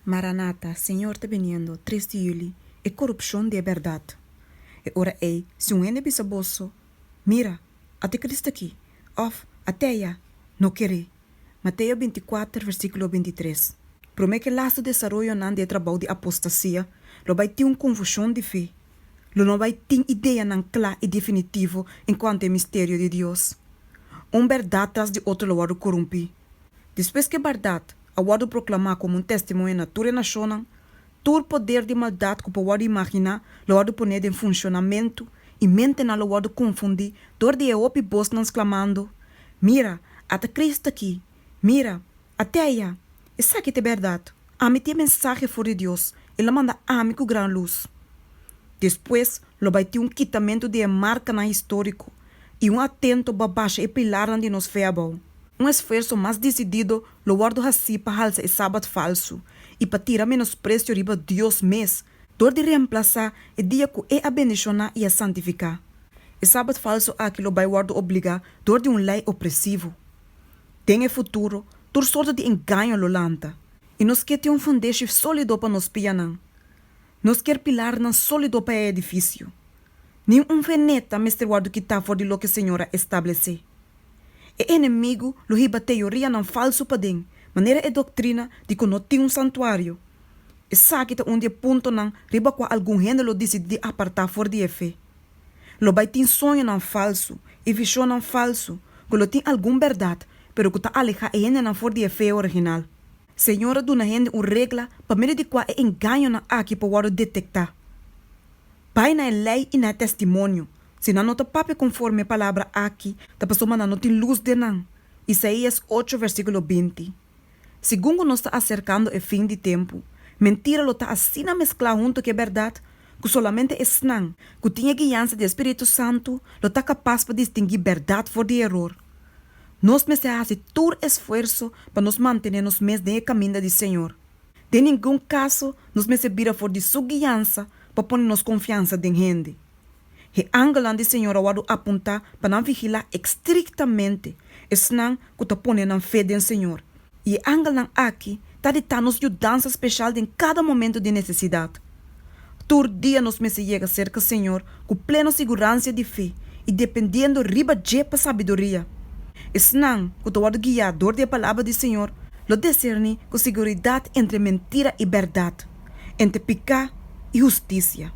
Maranata, Senhor está veniendo, 3 de julho, é corrupção de verdade. E ora é, se um ene bisaboso, mira, até Cristo aqui, of, até já, não querer. Mateus 24, versículo 23. Promete que laço desarrollo nan de trabalho de apostasia, lo vai ter uma confusão de fé. Lo não vai ter ideia nan clara e definitivo enquanto é mistério de Deus. Verdade tras de outro lo wado corrompi. Depois que verdade, a wado proclamar como testemunho na tua nação, todo poder de maldade que o wado imaginar, lo wado poner em funcionamento e mente na lo wado confundir, dor de eu bos nas clamando, mira, até Cristo aqui, mira, até aí, isso aqui é verdade. A mim tem mensagem for de Deus, ele manda a mim com gran luz. Depois, lo vai ter quitamento de marca na histórico e atento babaixa e pilar de nos feabão. Esforço mais decidido, lo guardo assim para halsa e sábado falso e para tirar menosprecio riba Deus mes, dor de reemplazar e dia que é a bendicionar e a santificar. E sábado falso aqui lo vai guardo obrigar dor de lei opressivo. Tem futuro, tur sorte de engano lo lanta. E nos quer ter fundation sólido para nos pianan. Nos quer pilar nan sólido para edifício. Nem veneta mestre guardo que tá for de lo que a senhora estabelecer. E inimigo lo hiba teoria nan falso padeng, maneira e doutrina de que não tem santuário. E sabe que onde ponto nan riba qua algum gênero decide apartar for de fé. Lo vai ter sonho nan falso, e visão nan falso, que lo tem algum verdade, pero que tá aleja e nan for de fé original. Senhora duna gente regla para meio de qua e engano nan aqui para waro detectar. Pai na lei e na testemunho. Se não nota pape conforme a palavra aqui, da pessoa não tem luz de não. Isaías 8, versículo 20. Segundo nos está acercando o fim de tempo, mentira lo está assim a mesclar junto que é verdade, que solamente é não, que tinha guiança do Espírito Santo, lo está capaz para distinguir verdade for de erro. Nós me se hace todo esforço para nos manter nos mes de caminho do Senhor. De nenhum caso, nos me se vira for de sua guiança para pôr nos confiança em gente. E angelan de Senhor wado apontar para não vigilar estrictamente, esnan que te põe na fé do Senhor. E angelan aqui está de nos ajudança especial em cada momento de necessidade. Todo dia nos me se chega cerca do Senhor com plena segurança de fé e dependendo riba de para sabedoria. Esnan que te wado guiador da palavra do Senhor, lo discerne com segurança entre mentira e verdade, entre pecado e justiça.